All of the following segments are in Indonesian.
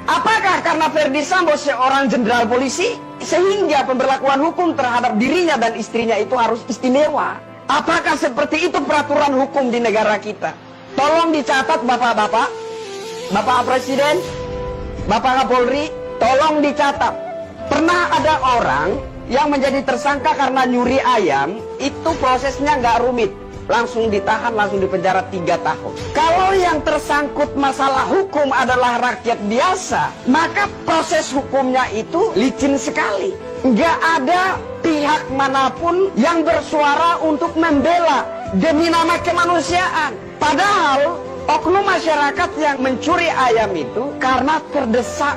Apakah karena Ferdy Sambo seorang jenderal polisi sehingga pemberlakuan hukum terhadap dirinya dan istrinya itu harus istimewa? Apakah seperti itu peraturan hukum di negara kita? Tolong dicatat bapak-bapak, Bapak Presiden, Bapak Kapolri, tolong dicatat. Pernah ada orang yang menjadi tersangka karena nyuri ayam, itu prosesnya nggak rumit. Langsung ditahan, langsung dipenjara 3 tahun. Kalau yang tersangkut masalah hukum adalah rakyat biasa, maka proses hukumnya itu licin sekali. Nggak ada pihak manapun yang bersuara untuk membela demi nama kemanusiaan. Padahal oknum masyarakat yang mencuri ayam itu karena terdesak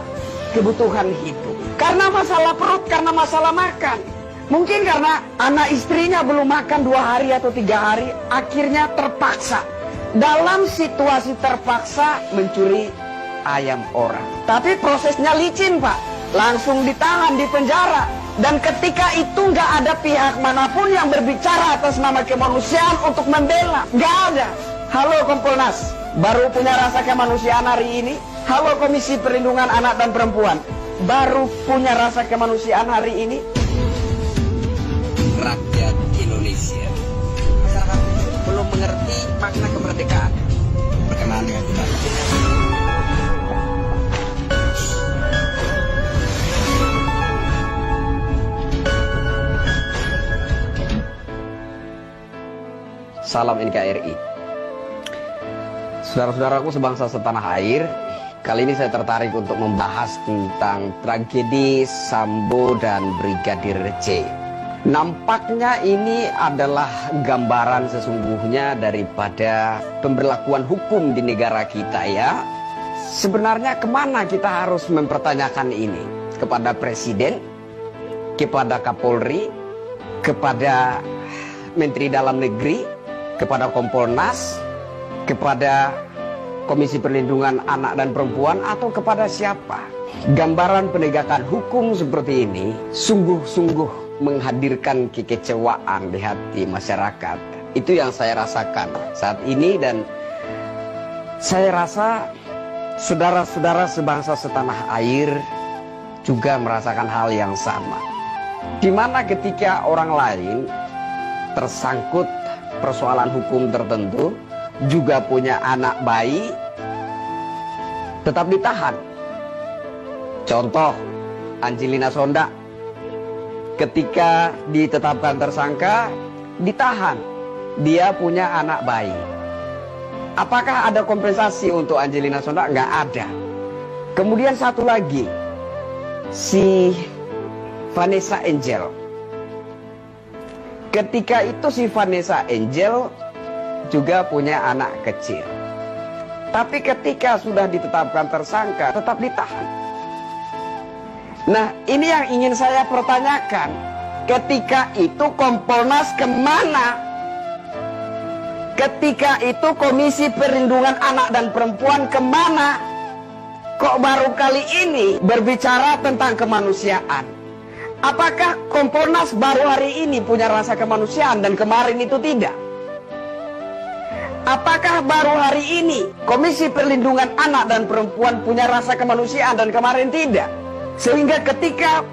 kebutuhan hidup. Karena masalah perut, karena masalah makan. Mungkin karena anak istrinya belum makan 2 hari atau 3 hari, akhirnya terpaksa. Dalam situasi terpaksa mencuri ayam orang. Tapi prosesnya licin, Pak. Langsung ditahan, di penjara. Dan ketika itu nggak ada pihak manapun yang berbicara atas nama kemanusiaan untuk membela. Nggak ada. Halo Kompolnas, baru punya rasa kemanusiaan hari ini. Halo Komisi Perlindungan Anak dan Perempuan, baru punya rasa kemanusiaan hari ini. Rakyat Indonesia, Masyarakat belum mengerti makna kemerdekaan. berkenaan dengan kita. Salam NKRI. Saudara-saudaraku sebangsa setanah air, kali ini saya tertarik untuk membahas tentang tragedi Sambo dan Brigadir C. Nampaknya ini adalah gambaran sesungguhnya daripada pemberlakuan hukum di negara kita ya. Sebenarnya kemana kita harus mempertanyakan ini? Kepada Presiden, kepada Kapolri, kepada Menteri Dalam Negeri, kepada Kompolnas, kepada Komisi Perlindungan Anak dan Perempuan, atau kepada siapa? Gambaran penegakan hukum seperti ini sungguh-sungguh menghadirkan kekecewaan di hati masyarakat. Itu yang saya rasakan saat ini, dan saya rasa saudara-saudara sebangsa setanah air juga merasakan hal yang sama. Di mana ketika orang lain tersangkut persoalan hukum tertentu, juga punya anak bayi, tetap ditahan. Contoh, Angelina Sonda ketika ditetapkan tersangka, ditahan. Dia punya anak bayi. Apakah ada kompensasi untuk Angelina Sonda? Nggak ada. Kemudian satu lagi, si Vanessa Angel. Ketika itu si Vanessa Angel juga punya anak kecil. Tapi ketika sudah ditetapkan tersangka, tetap ditahan. Nah, ini yang ingin saya pertanyakan. Ketika itu Kompolnas kemana? Ketika itu Komisi Perlindungan Anak dan Perempuan kemana? Kok baru kali ini berbicara tentang kemanusiaan? Apakah Kompolnas baru hari ini punya rasa kemanusiaan dan kemarin itu tidak? Apakah baru hari ini Komisi Perlindungan Anak dan Perempuan punya rasa kemanusiaan dan kemarin tidak? Sehingga ketika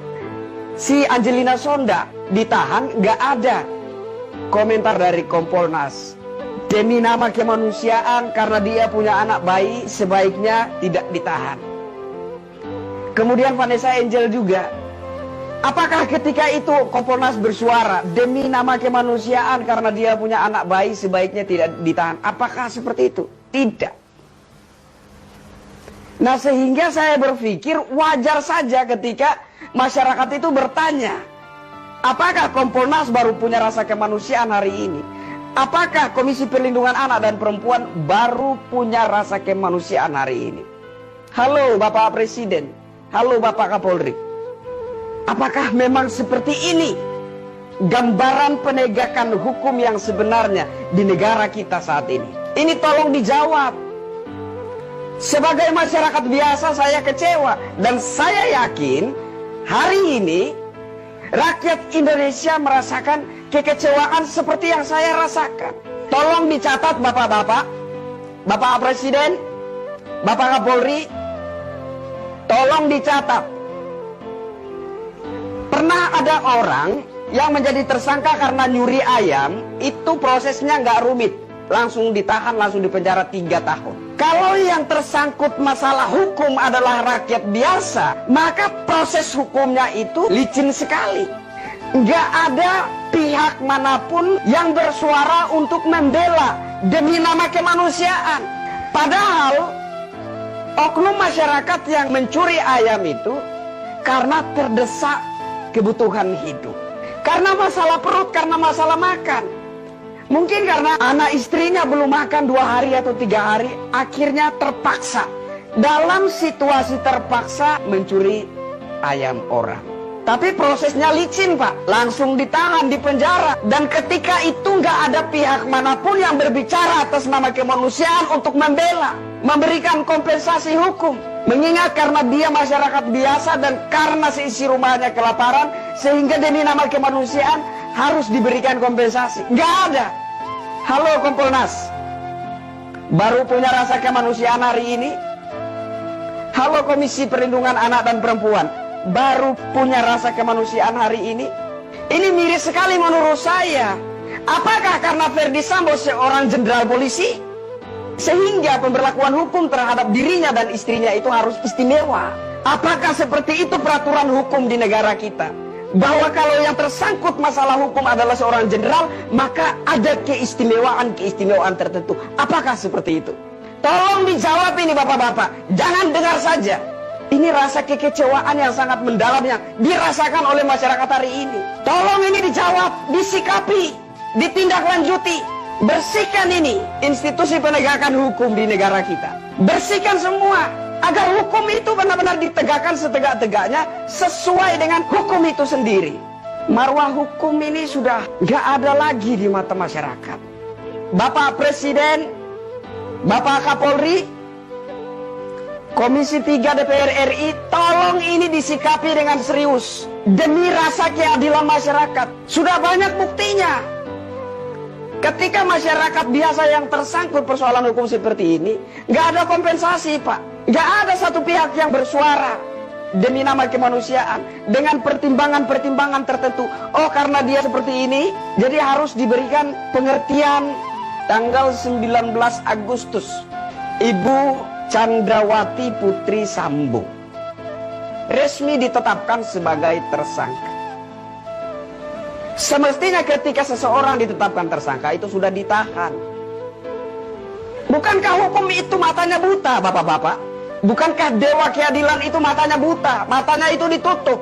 si Angelina Sonda ditahan, nggak ada komentar dari Kompolnas. Demi nama kemanusiaan, karena dia punya anak bayi, sebaiknya tidak ditahan. Kemudian Vanessa Angel juga. Apakah ketika itu Kompolnas bersuara, demi nama kemanusiaan karena dia punya anak bayi sebaiknya tidak ditahan? Apakah seperti itu? Tidak. Nah, sehingga saya berpikir wajar saja ketika masyarakat itu bertanya, apakah Kompolnas baru punya rasa kemanusiaan hari ini? Apakah Komisi Perlindungan Anak dan Perempuan baru punya rasa kemanusiaan hari ini? Halo Bapak Presiden, halo Bapak Kapolri. Apakah memang seperti ini gambaran penegakan hukum yang sebenarnya di negara kita saat ini? Ini tolong dijawab. Sebagai masyarakat biasa saya kecewa, dan saya yakin hari ini rakyat Indonesia merasakan kekecewaan seperti yang saya rasakan. Tolong dicatat bapak-bapak, Bapak Presiden, Bapak Kapolri, Tolong dicatat. Pernah ada orang yang menjadi tersangka karena nyuri ayam, itu prosesnya nggak rumit. Langsung ditahan, langsung dipenjara 3 tahun. Kalau yang tersangkut masalah hukum adalah rakyat biasa, maka proses hukumnya itu licin sekali. Nggak ada pihak manapun yang bersuara untuk membela demi nama kemanusiaan. Padahal oknum masyarakat yang mencuri ayam itu karena terdesak kebutuhan hidup. Karena masalah perut, karena masalah makan. Mungkin karena anak istrinya belum makan 2 hari atau 3 hari, akhirnya terpaksa. Dalam situasi terpaksa mencuri ayam orang. Tapi prosesnya licin, Pak. Langsung ditahan, dipenjara. Dan ketika itu nggak ada pihak manapun yang berbicara atas nama kemanusiaan untuk membela, memberikan kompensasi hukum. Mengingat karena dia masyarakat biasa dan karena seisi rumahnya kelaparan, sehingga demi nama kemanusiaan harus diberikan kompensasi. Nggak ada. Halo Kompolnas, baru punya rasa kemanusiaan hari ini? Halo Komisi Perlindungan Anak dan Perempuan, baru punya rasa kemanusiaan hari ini? Ini miris sekali menurut saya. Apakah karena Ferdy Sambo seorang jenderal polisi, sehingga pemberlakuan hukum terhadap dirinya dan istrinya itu harus istimewa? Apakah seperti itu peraturan hukum di negara kita? Bahwa kalau yang tersangkut masalah hukum adalah seorang jenderal, maka ada keistimewaan tertentu. Apakah seperti itu? Tolong dijawab ini bapak-bapak. Jangan dengar saja. Ini rasa kekecewaan yang sangat mendalam yang dirasakan oleh masyarakat hari ini. Tolong ini dijawab, disikapi, ditindaklanjuti. Bersihkan ini institusi penegakan hukum di negara kita. Bersihkan semua. Agar hukum itu benar-benar ditegakkan setegak-tegaknya sesuai dengan hukum itu sendiri. Marwah hukum ini sudah gak ada lagi di mata masyarakat. Bapak Presiden, Bapak Kapolri, Komisi 3 DPR RI, tolong ini disikapi dengan serius. Demi rasa keadilan masyarakat. Sudah banyak buktinya. Ketika masyarakat biasa yang tersangkut persoalan hukum seperti ini, gak ada kompensasi, Pak. Gak ada satu pihak yang bersuara demi nama kemanusiaan dengan pertimbangan-pertimbangan tertentu. Oh, karena dia seperti ini, jadi harus diberikan pengertian. Tanggal 19 Agustus, Ibu Chandrawati Putri Sambo resmi ditetapkan sebagai tersangka. Semestinya ketika seseorang ditetapkan tersangka itu sudah ditahan. Bukankah hukum itu matanya buta, bapak-bapak? Bukankah Dewa Keadilan itu matanya buta, matanya itu ditutup?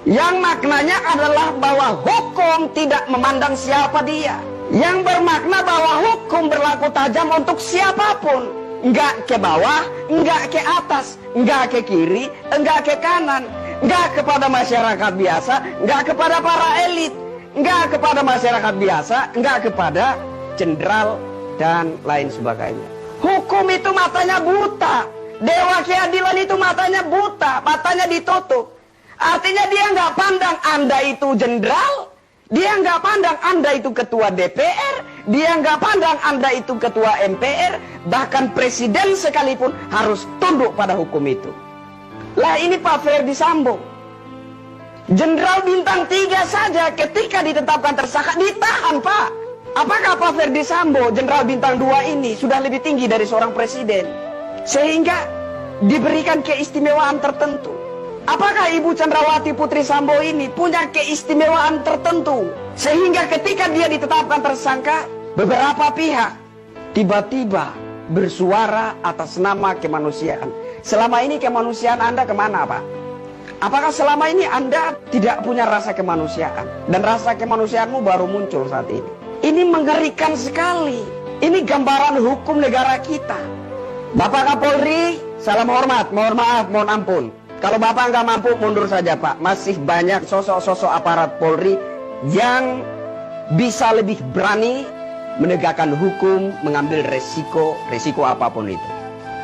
Yang maknanya adalah bahwa hukum tidak memandang siapa dia. Yang bermakna bahwa hukum berlaku tajam untuk siapapun. Enggak ke bawah, enggak ke atas, enggak ke kiri, enggak ke kanan. Enggak kepada masyarakat biasa, enggak kepada para elit. Enggak kepada masyarakat biasa, enggak kepada jenderal dan lain sebagainya. Hukum itu matanya buta. Dewa Keadilan itu matanya buta, matanya ditutup. Artinya dia nggak pandang Anda itu jenderal, dia nggak pandang Anda itu ketua DPR, dia nggak pandang Anda itu ketua MPR, bahkan presiden sekalipun harus tunduk pada hukum itu. Lah ini Pak Ferdy Sambo, jenderal bintang 3 saja ketika ditetapkan tersangka ditahan, Pak. Apakah Pak Ferdy Sambo, jenderal bintang 2 ini sudah lebih tinggi dari seorang presiden? Sehingga diberikan keistimewaan tertentu. Apakah Ibu Chandrawati Putri Sambo ini punya keistimewaan tertentu? Sehingga ketika dia ditetapkan tersangka, beberapa pihak tiba-tiba bersuara atas nama kemanusiaan. Selama ini kemanusiaan Anda kemana, Pak? Apakah selama ini Anda tidak punya rasa kemanusiaan? Dan rasa kemanusiaanmu baru muncul saat ini. Ini mengerikan sekali. Ini gambaran hukum negara kita. Bapak Kapolri, salam hormat, mohon maaf, mohon ampun. Kalau Bapak nggak mampu, mundur saja Pak. Masih banyak sosok-sosok aparat Polri yang bisa lebih berani menegakkan hukum, mengambil resiko apapun itu.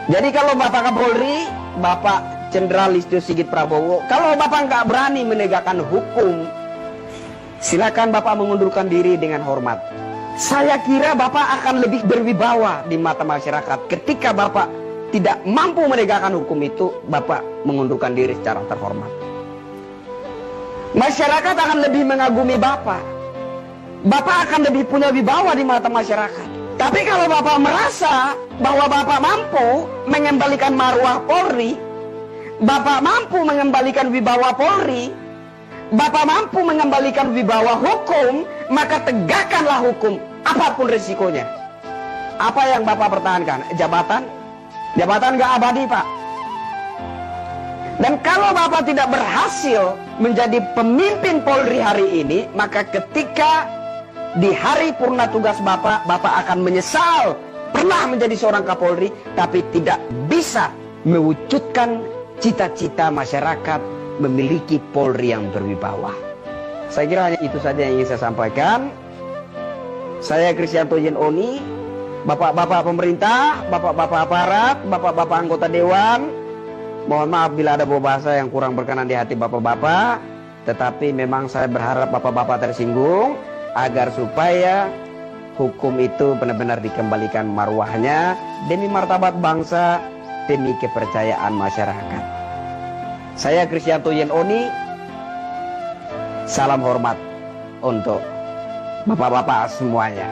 Jadi kalau Bapak Kapolri, Bapak Jenderal Listio Sigit Prabowo, kalau Bapak nggak berani menegakkan hukum, silakan Bapak mengundurkan diri dengan hormat. Saya kira Bapak akan lebih berwibawa di mata masyarakat ketika Bapak tidak mampu menegakkan hukum itu, Bapak mengundurkan diri secara terhormat. Masyarakat akan lebih mengagumi Bapak. Bapak akan lebih punya wibawa di mata masyarakat. Tapi kalau Bapak merasa bahwa Bapak mampu mengembalikan marwah Polri, Bapak mampu mengembalikan wibawa Polri, Bapak mampu mengembalikan wibawa hukum, maka tegakkanlah hukum, apapun risikonya. Apa yang Bapak pertahankan? Jabatan? Jabatan gak abadi, Pak. Dan kalau Bapak tidak berhasil menjadi pemimpin Polri hari ini, maka ketika di hari purna tugas Bapak, Bapak akan menyesal pernah menjadi seorang Kapolri, tapi tidak bisa mewujudkan cita-cita masyarakat memiliki Polri yang berwibawa. Saya kira hanya itu saja yang ingin saya sampaikan. Saya Kristianto Yen Oni, Bapak-bapak pemerintah, Bapak-bapak aparat, Bapak-bapak anggota Dewan, mohon maaf bila ada bahasa yang kurang berkenan di hati Bapak-bapak. Tetapi memang saya berharap Bapak-bapak tersinggung, agar supaya hukum itu benar-benar dikembalikan marwahnya demi martabat bangsa, demi kepercayaan masyarakat. Saya Kristianto Yen Oni, salam hormat untuk Bapak-bapak semuanya.